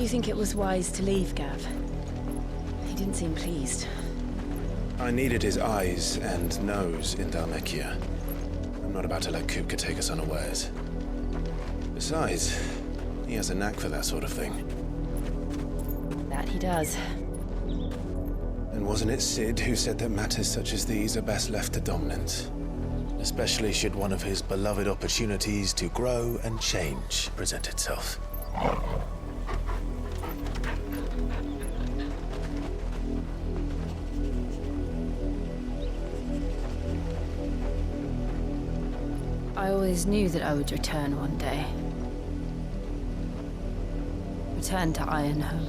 Do you think it was wise to leave, Gav? He didn't seem pleased. I needed his eyes and nose in Dhalmekia. I'm not about to let Kupka take us unawares. Besides, he has a knack for that sort of thing. That he does. And wasn't it Sid who said that matters such as these are best left to dominance? Especially should one of his beloved opportunities to grow and change present itself. I always knew that I would return one day. Return to Ironhome.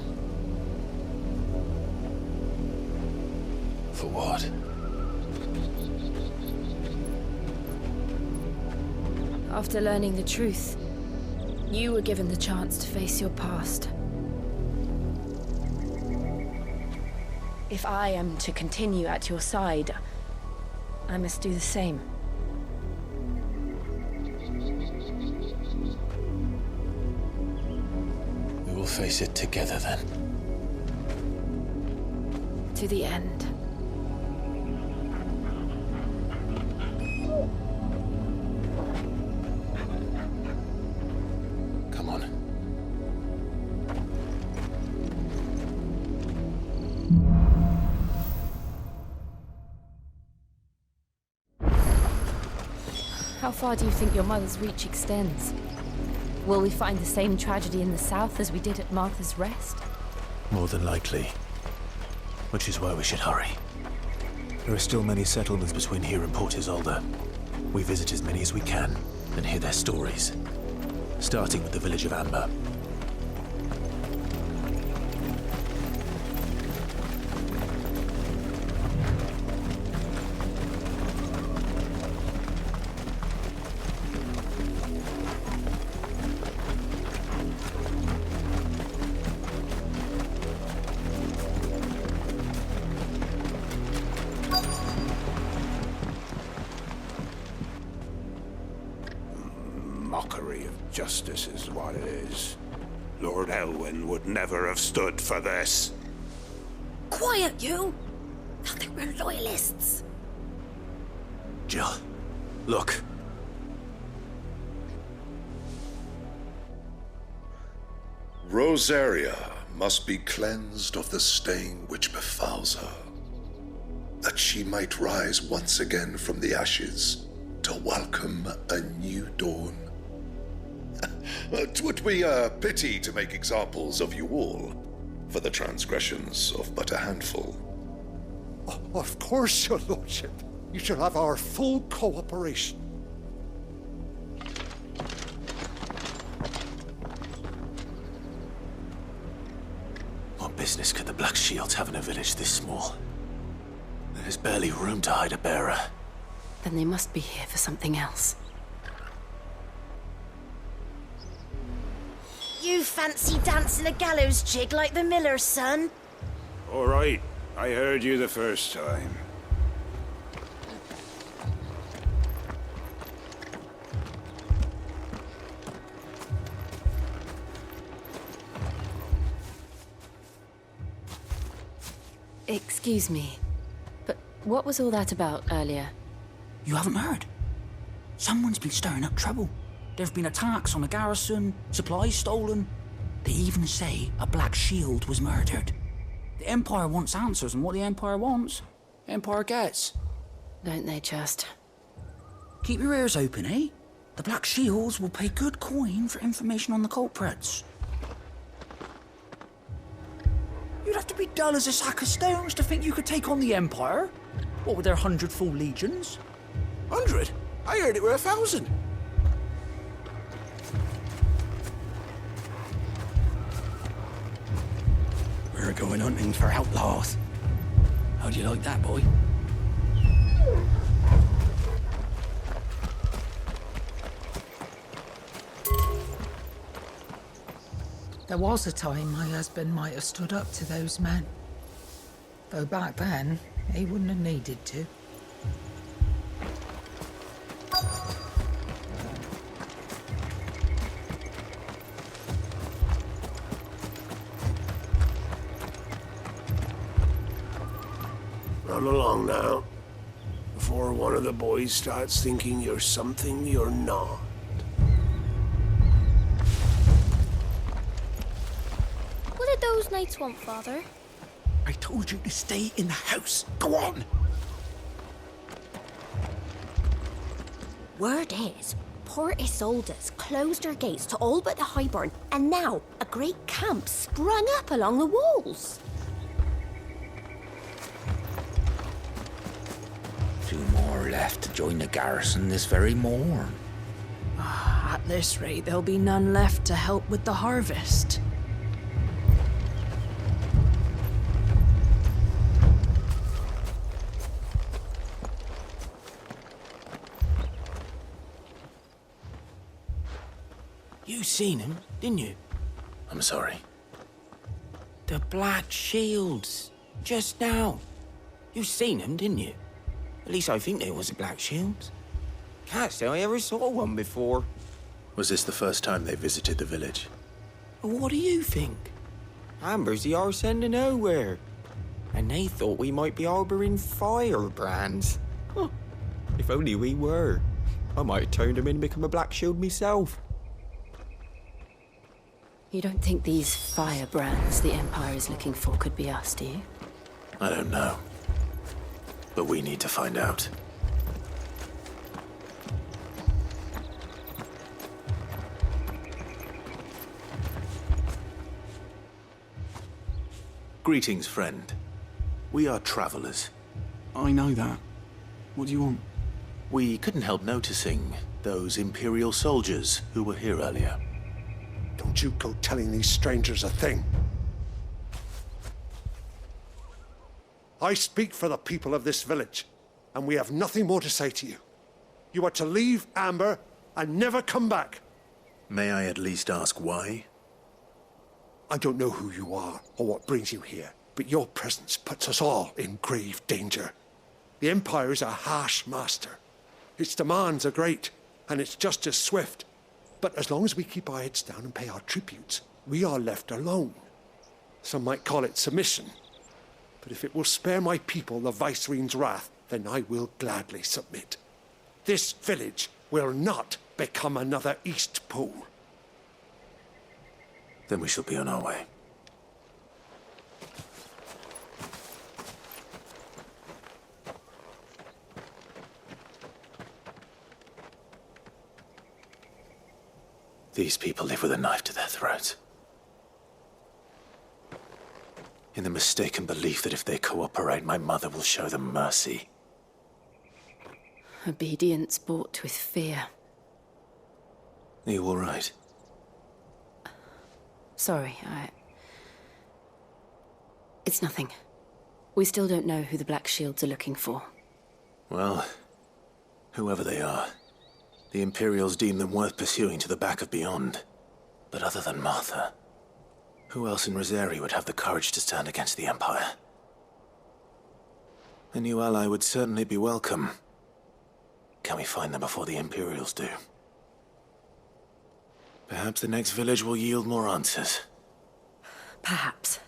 For what? After learning the truth, you were given the chance to face your past. If I am to continue at your side, I must do the same. We will face it together then. To the end. Come on. How far do you think your mother's reach extends? Will we find the same tragedy in the south as we did at Martha's Rest? More than likely. Which is why we should hurry. There are still many settlements between here and Port Isolde. We visit as many as we can, and hear their stories. Starting with the village of Amber. Mockery of justice is what it is. Lord Elwyn would never have stood for this. Quiet, you! Thought they were loyalists. Jill, look. Rosaria must be cleansed of the stain which befouls her, that she might rise once again from the ashes to welcome a new dawn. 'Twould be a pity to make examples of you all, for the transgressions of but a handful. Of course, your lordship. You shall have our full cooperation. What business could the Black Shields have in a village this small? There's barely room to hide a bearer. Then they must be here for something else. You fancy dancing a gallows jig like the miller's son? All right, I heard you the first time. Excuse me, but what was all that about earlier? You haven't heard? Someone's been stirring up trouble. There have been attacks on the garrison, supplies stolen. They even say a Black Shield was murdered. The Empire wants answers, and what the Empire wants, Empire gets. Don't they just? Keep your ears open, eh? The Black Shields will pay good coin for information on the culprits. You'd have to be dull as a sack of stones to think you could take on the Empire. What with their 100 full legions? 100? I heard it were 1,000. We're going hunting for outlaws. How do you like that, boy? There was a time my husband might have stood up to those men. Though back then, he wouldn't have needed to. Run along now, before one of the boys starts thinking you're something you're not. What did those knights want, Father? I told you to stay in the house. Go on! Word is, Port Isolde's closed her gates to all but the highborn, and now a great camp sprung up along the walls. 2 more left to join the garrison this very morn. At this rate, there'll be none left to help with the harvest. You seen him, didn't you? I'm sorry. The black shields. Just now. You seen them, didn't you? At least I think there was a black shields. Can't say I ever saw one before. Was this the first time they visited the village? What do you think? Amber's the arse end of nowhere. And they thought we might be harbouring firebrands. Huh. If only we were. I might have turned them in and become a black shield myself. You don't think these firebrands the Empire is looking for could be us, do you? I don't know. But we need to find out. Greetings, friend. We are travelers. I know that. What do you want? We couldn't help noticing those Imperial soldiers who were here earlier. Don't you go telling these strangers a thing. I speak for the people of this village, and we have nothing more to say to you. You are to leave Amber and never come back. May I at least ask why? I don't know who you are or what brings you here, but your presence puts us all in grave danger. The Empire is a harsh master. Its demands are great, and its justice swift. But as long as we keep our heads down and pay our tributes, we are left alone. Some might call it submission. But if it will spare my people the Viceroy's wrath, then I will gladly submit. This village will not become another East Pool. Then we shall be on our way. These people live with a knife to their throats. In the mistaken belief that if they cooperate, my mother will show them mercy. Obedience bought with fear. Are you all right? Sorry, It's nothing. We still don't know who the Black Shields are looking for. Well, whoever they are, the Imperials deem them worth pursuing to the back of beyond. But other than Martha, who else in Rosari would have the courage to stand against the Empire? A new ally would certainly be welcome. Can we find them before the Imperials do? Perhaps the next village will yield more answers. Perhaps.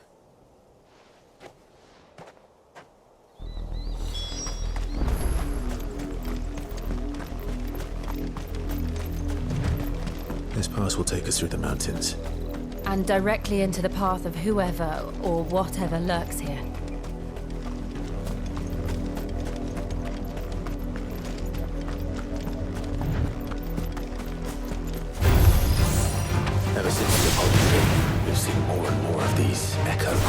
This pass will take us through the mountains. And directly into the path of whoever or whatever lurks here. Ever since the Apology, we've seen more and more of these echoes.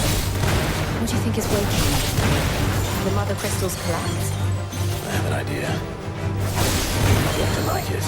What do you think is waking them? The Mother Crystals collapse? I have an idea. I'd like to like it.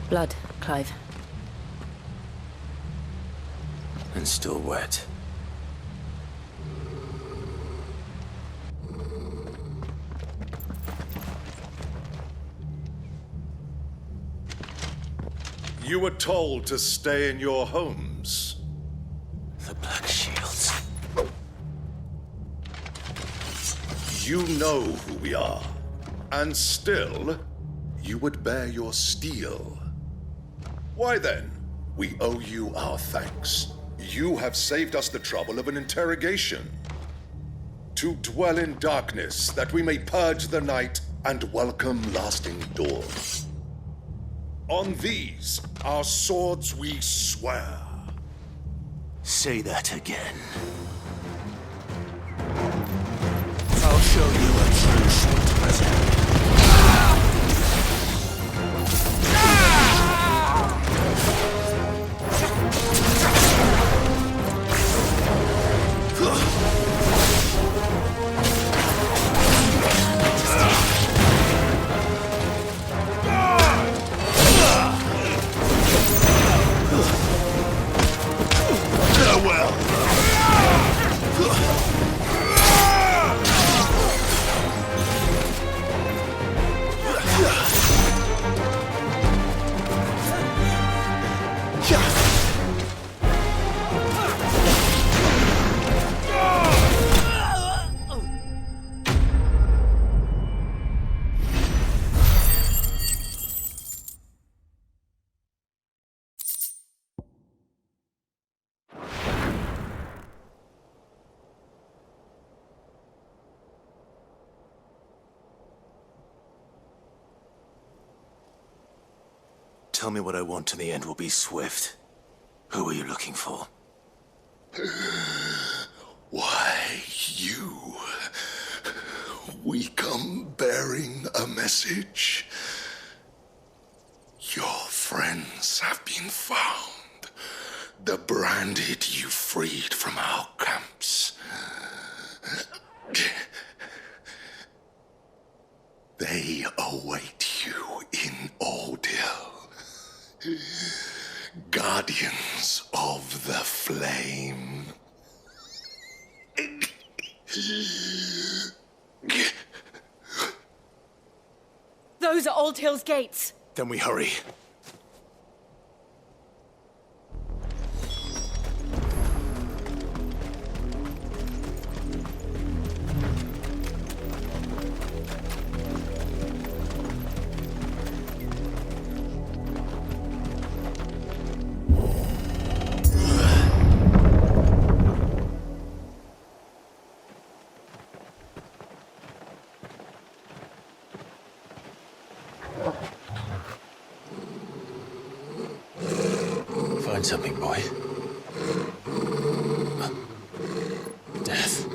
Blood, Clive. And still wet. You were told to stay in your homes. The Black Shields. You know who we are. And still, you would bear your steel. Why then, we owe you our thanks. You have saved us the trouble of an interrogation. To dwell in darkness, that we may purge the night and welcome lasting dawn. On these, our swords we swear. Say that again. I'll show you a true sword present. Tell me what I want and the end will be swift. Who are you looking for? Why, you. We come bearing a message. Your friends have been found. The branded you freed from our camps. They await you in Odil. Guardians of the Flame. Those are Old Hill's gates. Then we hurry. Find something, boy. Death.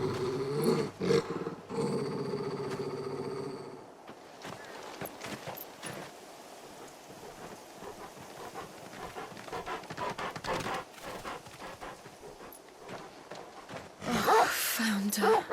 Found her.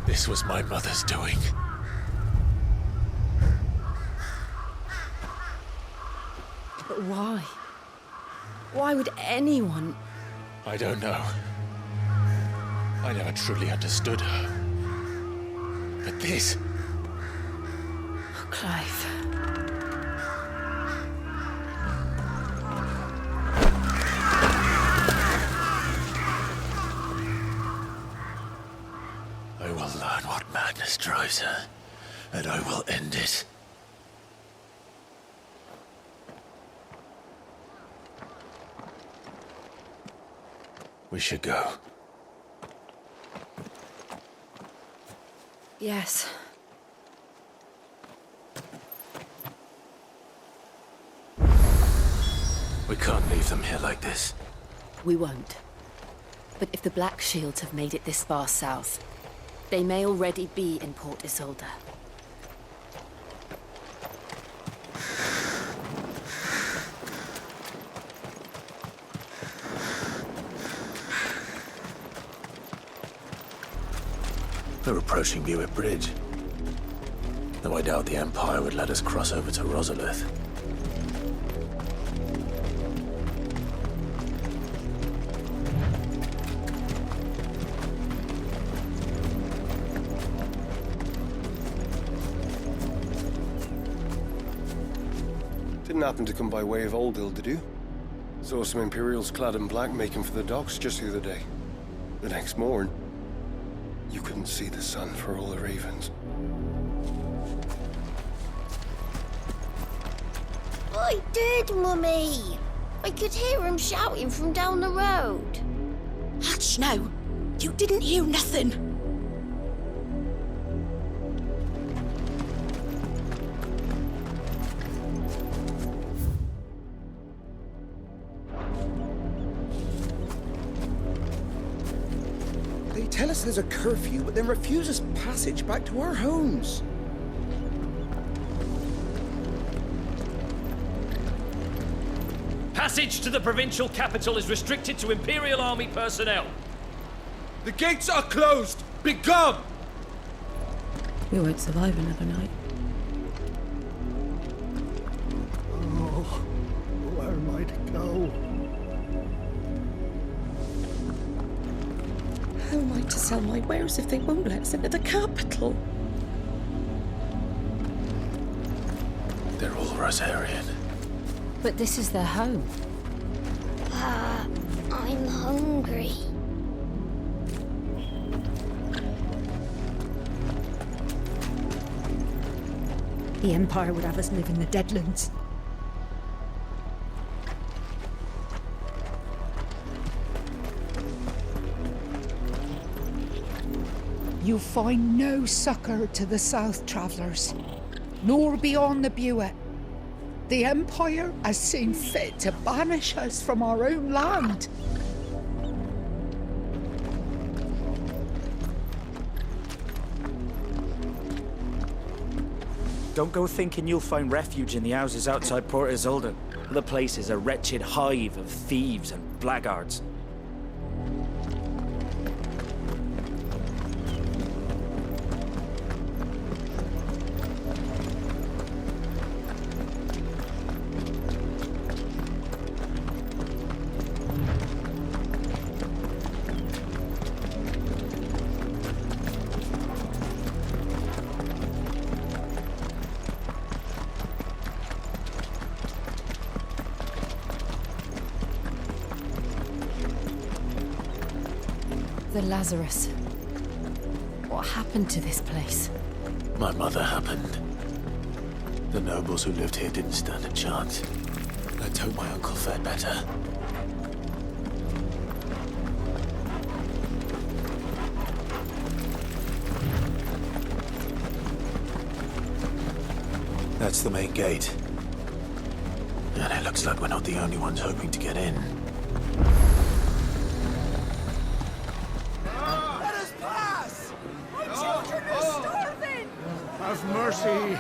This was my mother's doing. But why? Why would anyone... I don't know. I never truly understood her. But this... Oh, Clive. I will learn what madness drives her, and I will end it. We should go. Yes. We can't leave them here like this. We won't. But if the Black Shields have made it this far south, they may already be in Port Isolde. We're approaching Buick Bridge. Though I doubt the Empire would let us cross over to Rosalith. Didn't happen to come by way of Oldhill, did you? Saw some Imperials clad in black making for the docks just the other day. The next morn, you couldn't see the sun for all the ravens. I did, Mummy. I could hear him shouting from down the road. Hush now. You didn't hear nothing. They tell us there's a curfew, but then refuse us passage back to our homes. Passage to the provincial capital is restricted to Imperial Army personnel. The gates are closed! Be gone! We won't survive another night. Oh, where am I to go? How am I to sell my wares if they won't let us into the capital? They're all Rosarian. But this is their home. I'm hungry. The Empire would have us live in the Deadlands. You find no succor to the South travellers, nor beyond the Buet. The Empire has seen fit to banish us from our own land. Don't go thinking you'll find refuge in the houses outside Port Isolde. The place is a wretched hive of thieves and blackguards. The Lazarus. What happened to this place? My mother happened. The nobles who lived here didn't stand a chance. Let's hope my uncle fared better. That's the main gate. And it looks like we're not the only ones hoping to get in. Let us pass! My children are starving! Have mercy!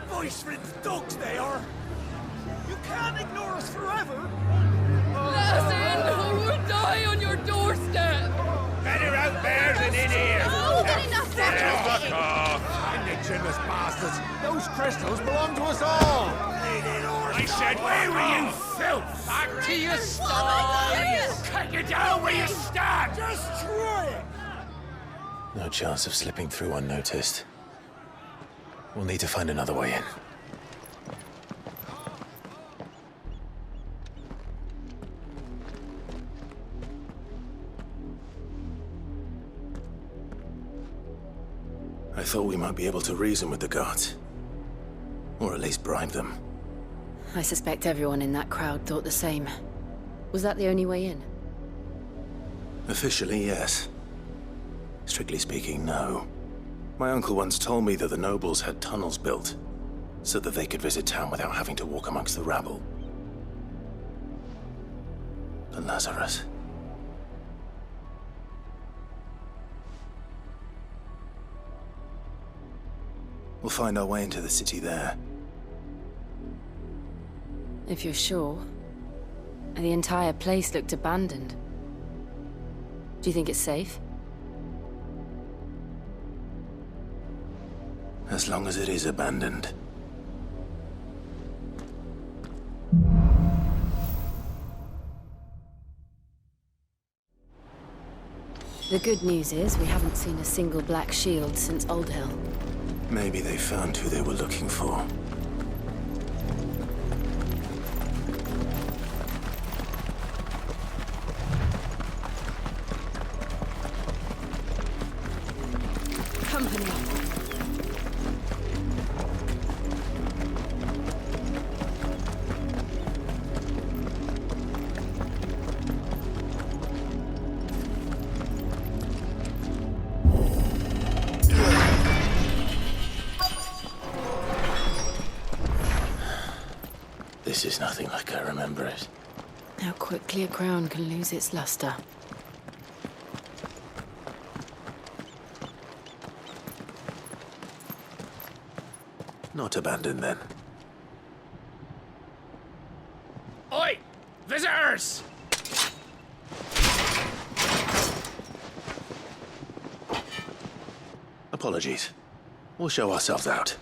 Voice-ridden dogs they are! You can't ignore us forever! Let us in, or we'll die on your doorstep! Better out there than in here! Oh, get enough Fuck off! Indigenous bastards! Those crystals belong to us all! I said, where were you, filth? Back to your stalls! Cut you down where you stand! Destroy it! No chance of slipping through unnoticed. We'll need to find another way in. I thought we might be able to reason with the guards. Or at least bribe them. I suspect everyone in that crowd thought the same. Was that the only way in? Officially, yes. Strictly speaking, no. My uncle once told me that the nobles had tunnels built, so that they could visit town without having to walk amongst the rabble. But Lazarus... We'll find our way into the city there. If you're sure. The entire place looked abandoned. Do you think it's safe? As long as it is abandoned. The good news is we haven't seen a single black shield since Old Hill. Maybe they found who they were looking for. Company. This is nothing like I remember it. How quickly a crown can lose its luster. Not abandoned, then. Oi! Visitors! Apologies. We'll show ourselves out.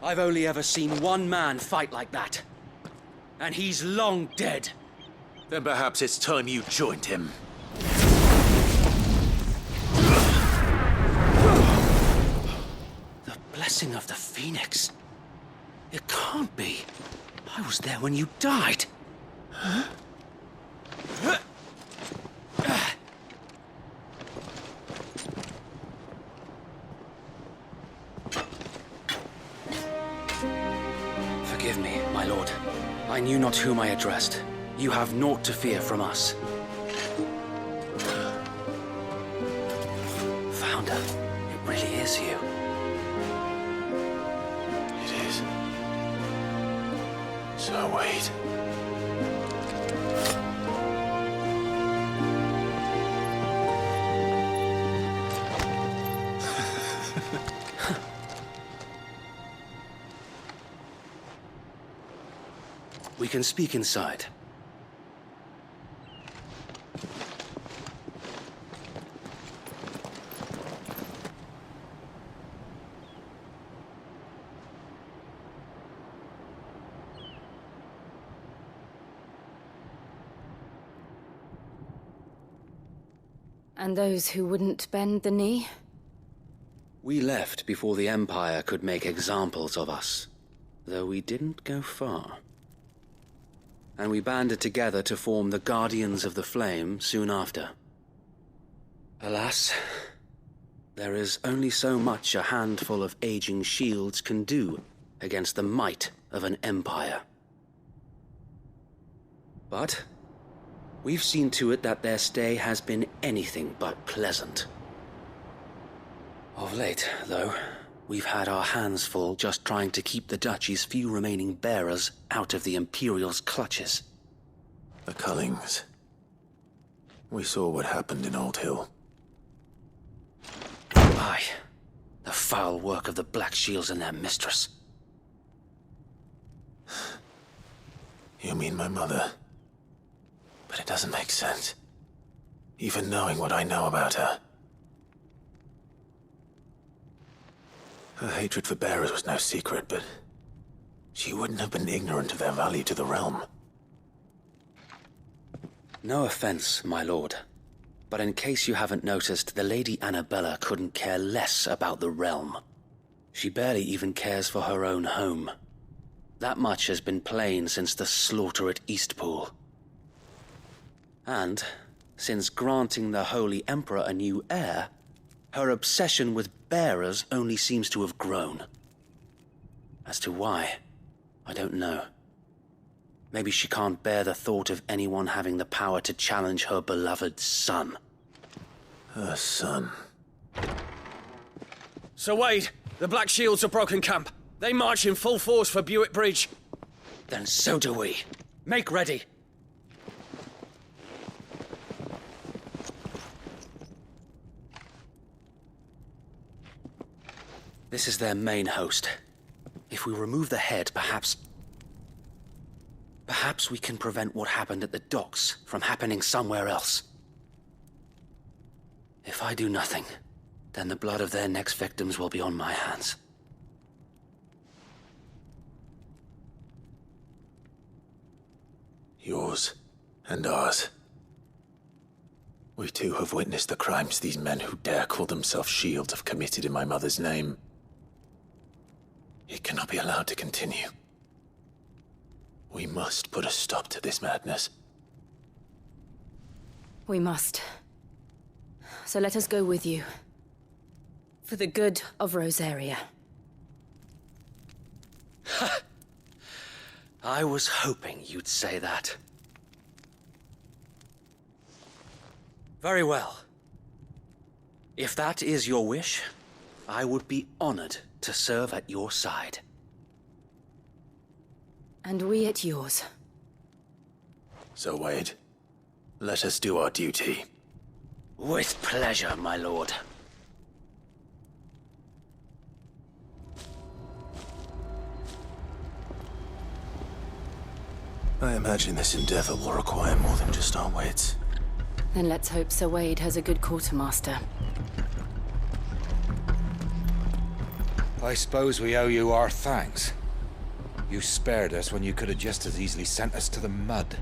I've only ever seen one man fight like that. And he's long dead. Then perhaps it's time you joined him. The blessing of the Phoenix. It can't be. I was there when you died. Huh? Forgive me, my lord. I knew not whom I addressed. You have naught to fear from us. Founder, it really is you. It is. So wait. We can speak inside. And those who wouldn't bend the knee? We left before the Empire could make examples of us, though we didn't go far. And we banded together to form the Guardians of the Flame soon after. Alas, there is only so much a handful of aging shields can do against the might of an empire. But we've seen to it that their stay has been anything but pleasant. Of late, though, we've had our hands full just trying to keep the Duchy's few remaining bearers out of the Imperial's clutches. The Cullings. We saw what happened in Old Hill. Aye. The foul work of the Black Shields and their mistress. You mean my mother? But it doesn't make sense. Even knowing what I know about her. Her hatred for bearers was no secret, but she wouldn't have been ignorant of their value to the realm. No offense, my lord, but in case you haven't noticed, the Lady Annabella couldn't care less about the realm. She barely even cares for her own home. That much has been plain since the slaughter at Eastpool. And, since granting the Holy Emperor a new heir, her obsession with bearers only seems to have grown. As to why, I don't know. Maybe she can't bear the thought of anyone having the power to challenge her beloved son. Her son. Sir Wade, the Black Shields have broken camp. They march in full force for Buick Bridge. Then so do we. Make ready. This is their main host. If we remove the head, perhaps we can prevent what happened at the docks from happening somewhere else. If I do nothing, then the blood of their next victims will be on my hands. Yours and ours. We too have witnessed the crimes these men who dare call themselves shields have committed in my mother's name. It cannot be allowed to continue. We must put a stop to this madness. We must. So let us go with you. For the good of Rosaria. I was hoping you'd say that. Very well. If that is your wish, I would be honored to serve at your side. And we at yours. So, Wade, let us do our duty. With pleasure, my lord. I imagine this endeavor will require more than just our wits. Then let's hope Sir Wade has a good quartermaster. I suppose we owe you our thanks. You spared us when you could have just as easily sent us to the mud.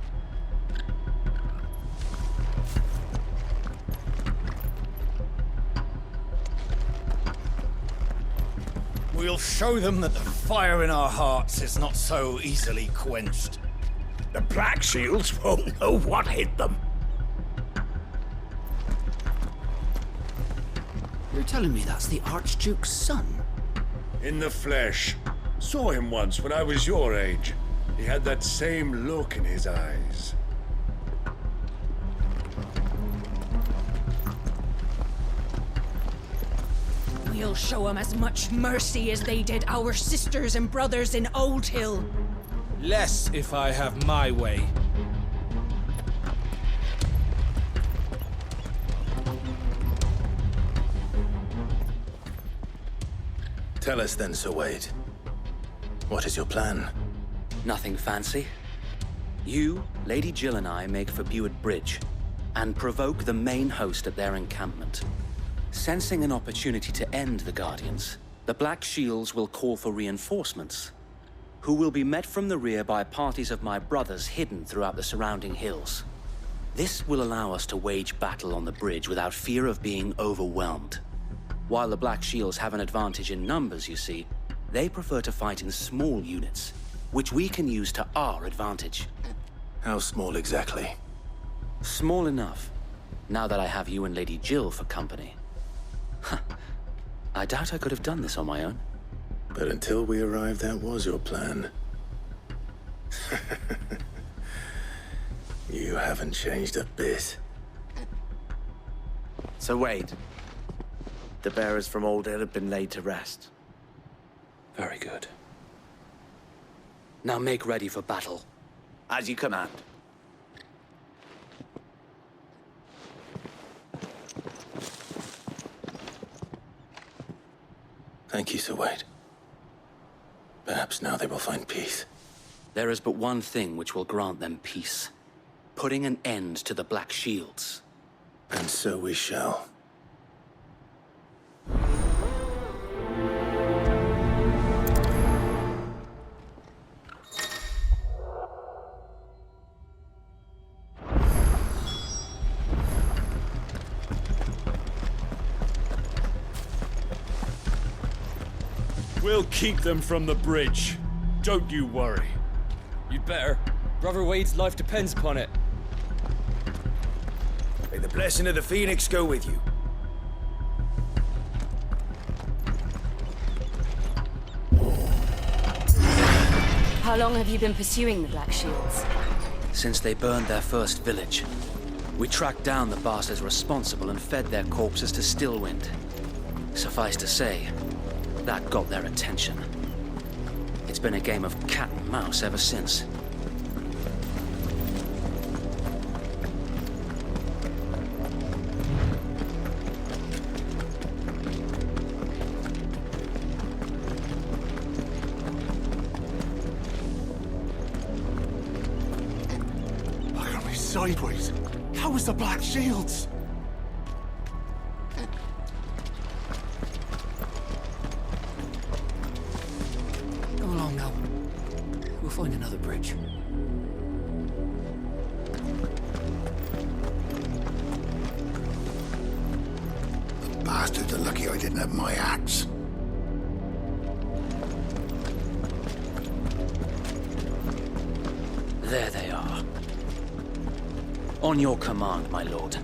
We'll show them that the fire in our hearts is not so easily quenched. The Black Shields won't know what hit them. You're telling me that's the Archduke's son? In the flesh. Saw him once when I was your age. He had that same look in his eyes. We'll show them as much mercy as they did our sisters and brothers in Old Hill. Less if I have my way. Tell us then, Sir Wade. What is your plan? Nothing fancy. You, Lady Jill and I make for Buick Bridge and provoke the main host at their encampment. Sensing an opportunity to end the Guardians, the Black Shields will call for reinforcements, who will be met from the rear by parties of my brothers hidden throughout the surrounding hills. This will allow us to wage battle on the bridge without fear of being overwhelmed. While the Black Shields have an advantage in numbers, you see, they prefer to fight in small units, which we can use to our advantage. How small exactly? Small enough, now that I have you and Lady Jill for company. I doubt I could have done this on my own. But until we arrived, that was your plan. You haven't changed a bit. So Wade, the bearers from Old Hill have been laid to rest. Very good. Now make ready for battle. As you command. Thank you, Sir Wade. Perhaps now they will find peace. There is but one thing which will grant them peace. Putting an end to the Black Shields. And so we shall. We'll keep them from the bridge. Don't you worry. You'd better. Brother Wade's life depends upon it. May the blessing of the Phoenix go with you. How long have you been pursuing the Black Shields? Since they burned their first village, we tracked down the bastards responsible and fed their corpses to Stillwind. Suffice to say, that got their attention. It's been a game of cat and mouse ever since. Look at me sideways. How was the Black Shields? Go along now. We'll find another bridge. The bastards are lucky I didn't have my axe. There they are. On your command, my lord.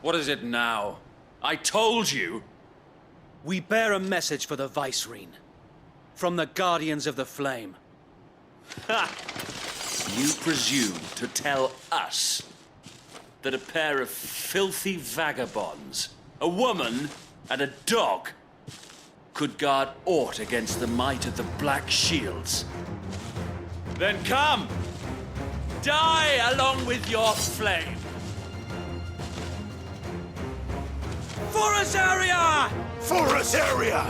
What is it now? I told you! We bear a message for the Vicereine. From the Guardians of the Flame. Ha! You presume to tell us that a pair of filthy vagabonds, a woman and a dog, could guard aught against the might of the Black Shields? Then come! Die along with your flame! For Azaria! For Azaria!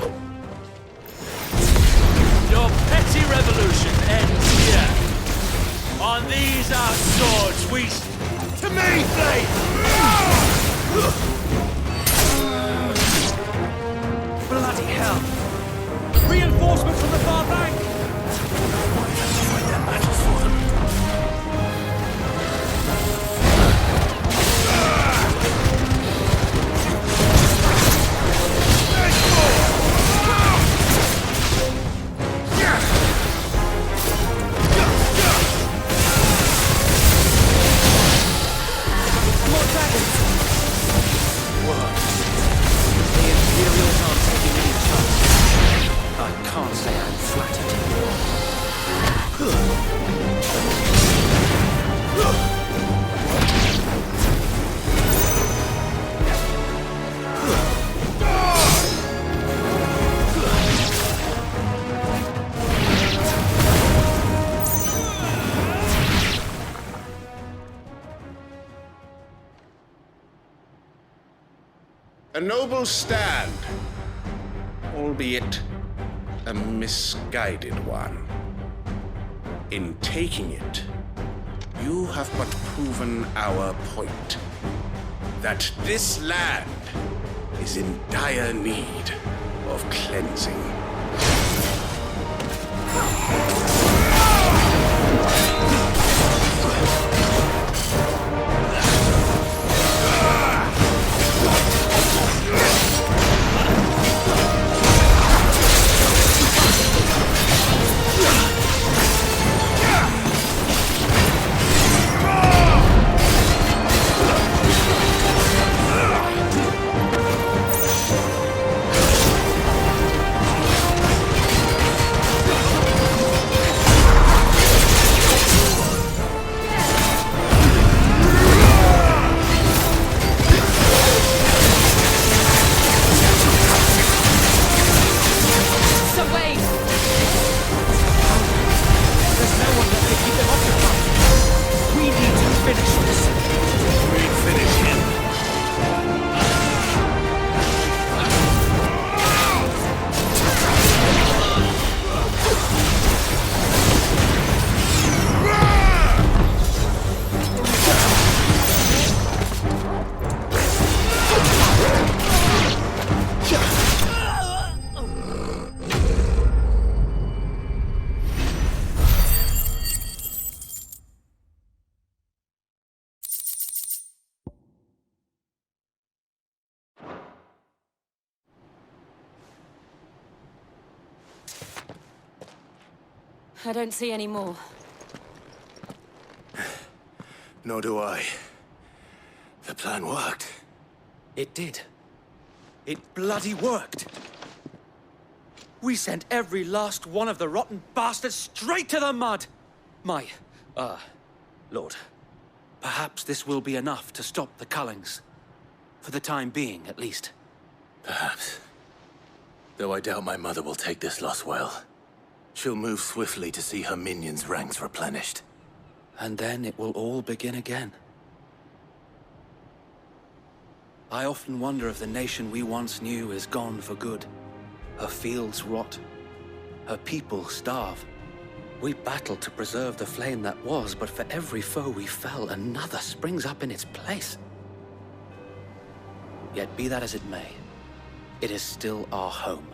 Your petty revolution ends here. On these our swords we... To me, Flame! Bloody hell! Reinforcements from the far bank! Fight that matters for them. A noble stand, albeit a misguided one. In taking it, you have but proven our point, that this land is in dire need of cleansing. I don't see any more. Nor do I. The plan worked. It did. It bloody worked. We sent every last one of the rotten bastards straight to the mud! Lord, perhaps this will be enough to stop the Cullings. For the time being, at least. Perhaps. Though I doubt my mother will take this loss well. She'll move swiftly to see her minions' ranks replenished. And then it will all begin again. I often wonder if the nation we once knew is gone for good. Her fields rot. Her people starve. We battled to preserve the flame that was, but for every foe we fell, another springs up in its place. Yet be that as it may, it is still our home,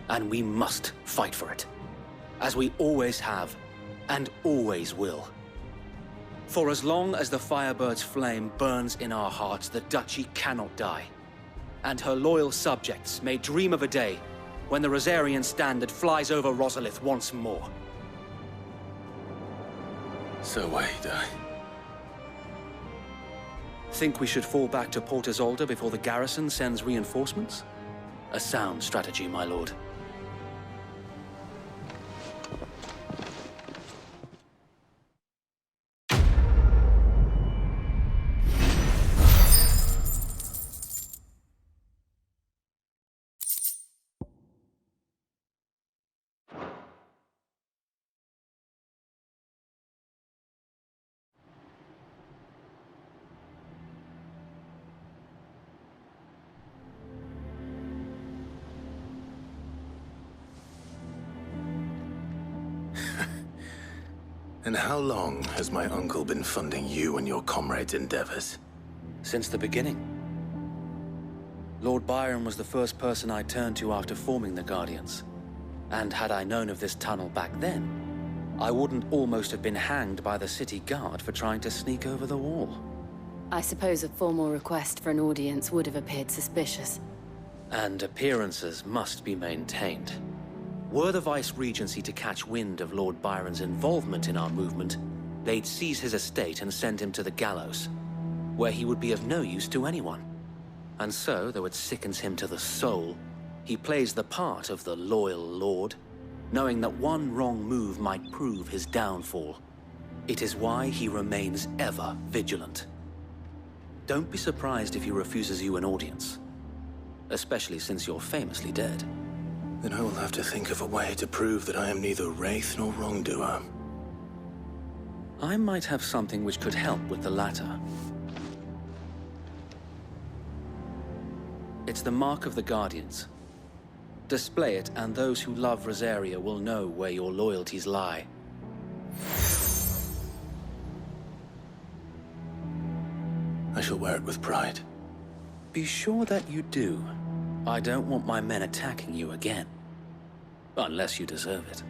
and we must fight for it, as we always have, and always will. For as long as the Firebird's flame burns in our hearts, the Duchy cannot die, and her loyal subjects may dream of a day when the Rosarian standard flies over Rosalith once more. So wait, Think we should fall back to Port Isolde before the garrison sends reinforcements? A sound strategy, my lord. And how long has my uncle been funding you and your comrades' endeavors? Since the beginning. Lord Byron was the first person I turned to after forming the Guardians. And had I known of this tunnel back then, I wouldn't almost have been hanged by the city guard for trying to sneak over the wall. I suppose a formal request for an audience would have appeared suspicious. And appearances must be maintained. Were the Vice-Regency to catch wind of Lord Byron's involvement in our movement, they'd seize his estate and send him to the gallows, where he would be of no use to anyone. And so, though it sickens him to the soul, he plays the part of the loyal lord, knowing that one wrong move might prove his downfall. It is why he remains ever vigilant. Don't be surprised if he refuses you an audience, especially since you're famously dead. Then I will have to think of a way to prove that I am neither wraith nor wrongdoer. I might have something which could help with the latter. It's the mark of the Guardians. Display it, and those who love Rosaria will know where your loyalties lie. I shall wear it with pride. Be sure that you do. I don't want my men attacking you again. Unless you deserve it.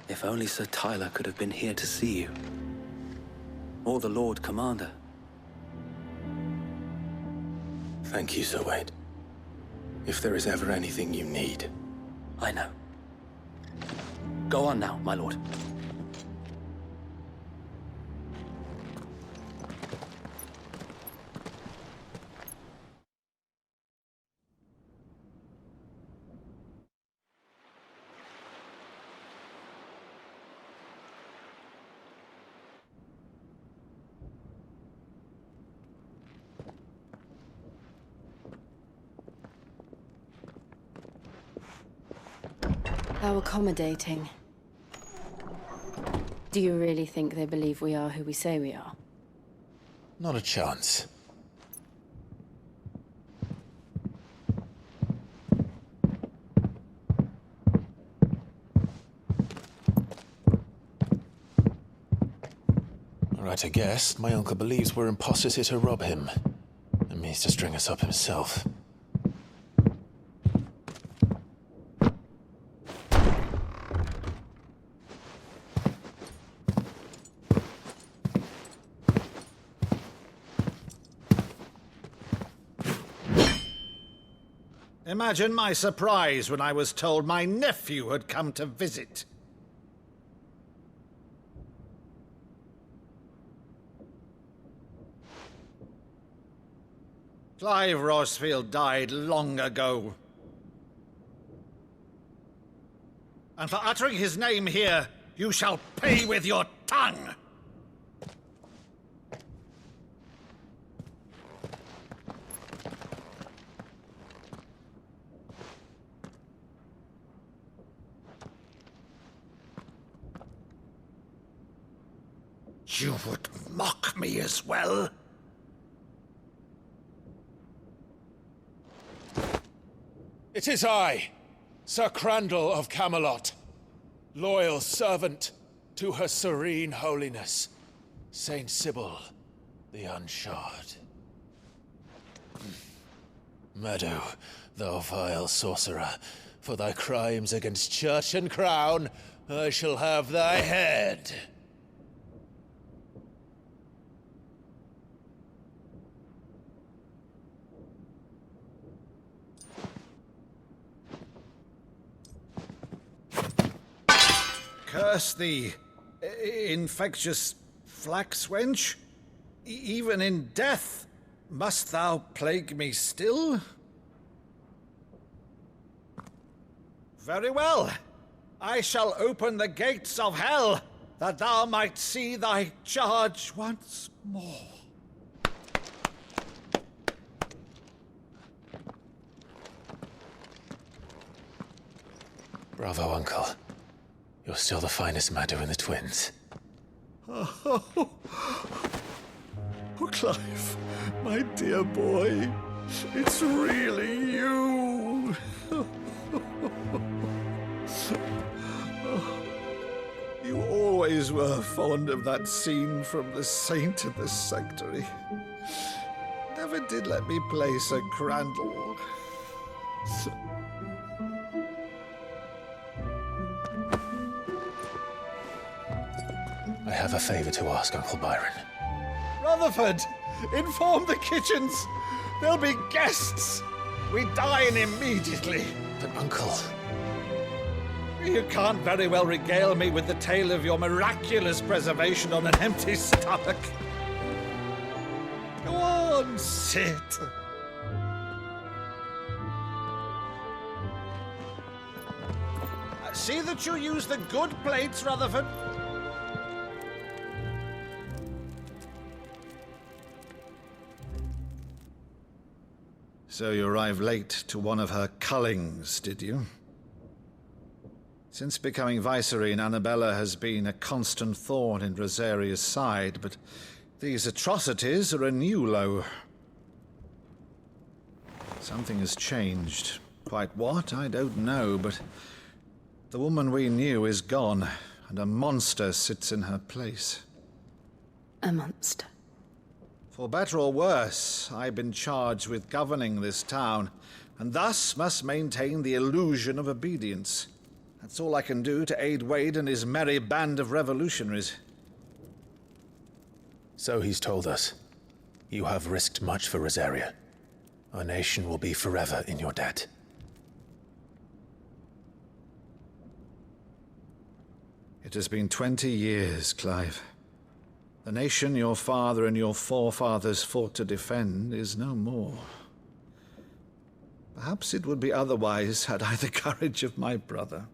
If only Sir Tyler could have been here to see you. Or the Lord Commander. Thank you, Sir Wade. If there is ever anything you need. I know. Go on now, my lord. How accommodating. Do you really think they believe we are who we say we are? Not a chance. Right, I guess. My uncle believes we're imposters here to rob him. And means to string us up himself. Imagine my surprise when I was told my nephew had come to visit. Clive Rosfield died long ago. And for uttering his name here, you shall pay with your tongue! You would mock me as well? It is I, Sir Crandall of Camelot, loyal servant to Her Serene Holiness, Saint Sybil the Unshod. Meadow, thou vile sorcerer, for thy crimes against church and crown, I shall have thy head. Curse thee, infectious flax wench. Even in death, must thou plague me still? Very well. I shall open the gates of hell, that thou might see thy charge once more. Bravo, Uncle. You're still the finest Meadow in the twins. Oh, Clive, my dear boy, it's really you. You always were fond of that scene from The Saint and the Sanctuary. Never did let me play Sir Crandall. I have a favor to ask, Uncle Byron. Rutherford, inform the kitchens. There'll be guests. We dine immediately. But, Uncle... You can't very well regale me with the tale of your miraculous preservation on an empty stomach. Go on, sit. See that you use the good plates, Rutherford. So you arrived late to one of her cullings, did you? Since becoming Vicereine, Annabella has been a constant thorn in Rosaria's side, but these atrocities are a new low. Something has changed. Quite what, I don't know, but the woman we knew is gone, and a monster sits in her place. A monster? For better or worse, I've been charged with governing this town, and thus must maintain the illusion of obedience. That's all I can do to aid Wade and his merry band of revolutionaries. So he's told us. You have risked much for Rosaria. Our nation will be forever in your debt. It has been 20 years, Clive. The nation your father and your forefathers fought to defend is no more. Perhaps it would be otherwise had I the courage of my brother.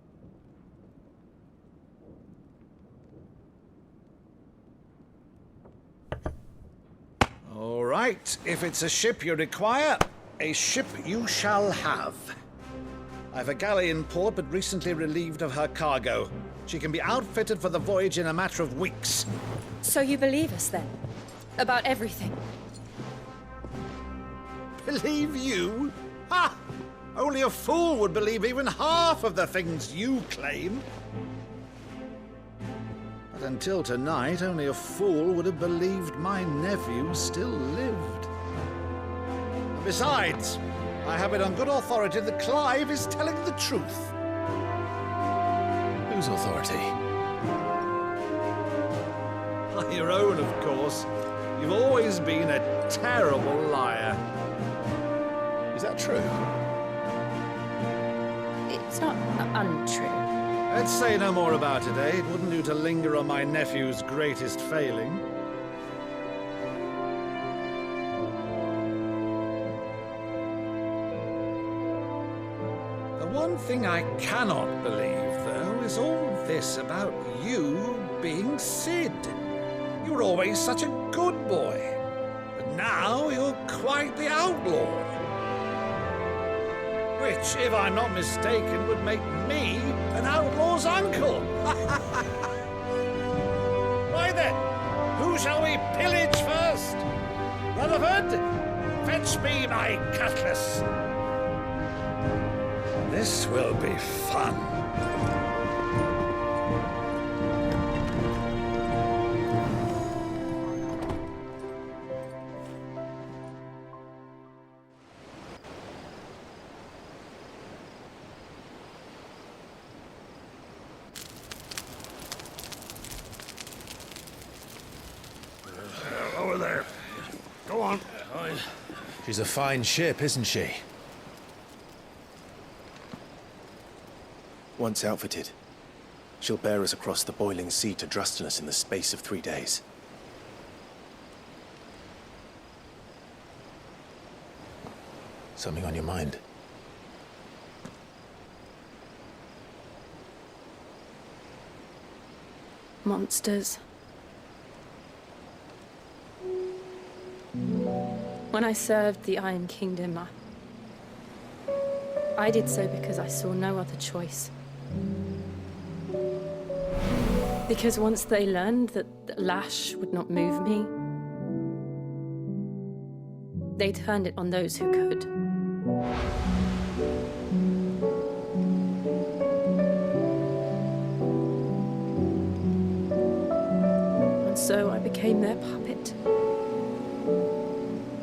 All right, if it's a ship you require, a ship you shall have. I've a galley in port, but recently relieved of her cargo. She can be outfitted for the voyage in a matter of weeks. So you believe us, then? About everything? Believe you? Ha! Only a fool would believe even half of the things you claim. But until tonight, only a fool would have believed my nephew still lived. And besides, I have it on good authority that Clive is telling the truth. Whose authority? Your own, of course. You've always been a terrible liar. Is that true? It's not untrue. Let's say no more about it, eh? It wouldn't do to linger on my nephew's greatest failing. one thing I cannot believe, though, is all this about you being Sid. You were always such a good boy, but now you're quite the outlaw. Which, if I'm not mistaken, would make me an outlaw's uncle. Right then, who shall we pillage first? Rutherford, fetch me my cutlass. This will be fun. Over there. Go on. She's a fine ship, isn't she? Once outfitted, she'll bear us across the boiling sea to Drusteness in the space of 3 days. Something on your mind? Monsters. When I served the Iron Kingdom, I did so because I saw no other choice. Because once they learned that the lash would not move me, they turned it on those who could. And so I became their puppet.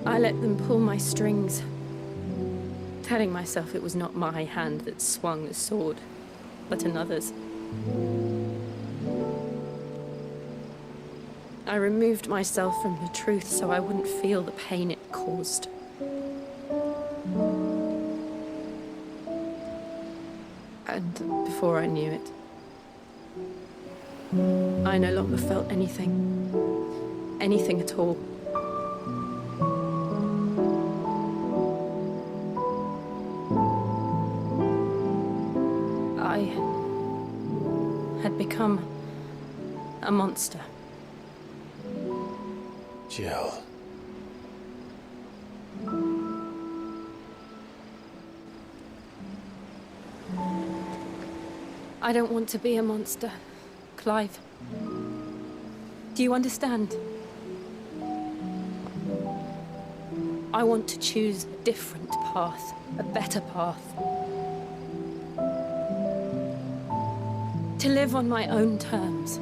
I let them pull my strings, telling myself it was not my hand that swung the sword, but another's. I removed myself from the truth so I wouldn't feel the pain it caused. And before I knew it, I no longer felt anything. Anything at all. I had become a monster. Jill. I don't want to be a monster, Clive. Do you understand? I want to choose a different path, a better path. To live on my own terms.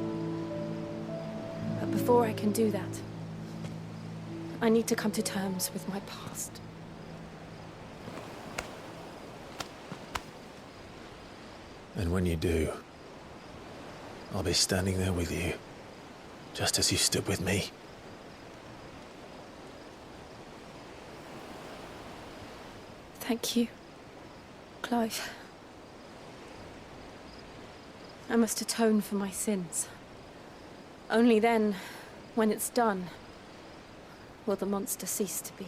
But before I can do that, I need to come to terms with my past. And when you do, I'll be standing there with you, just as you stood with me. Thank you, Clive. I must atone for my sins. Only then, when it's done, will the monster cease to be.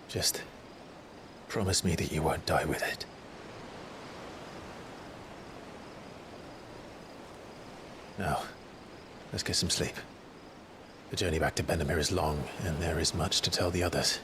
Just promise me that you won't die with it. Now, let's get some sleep. The journey back to Benamir is long, and there is much to tell the others.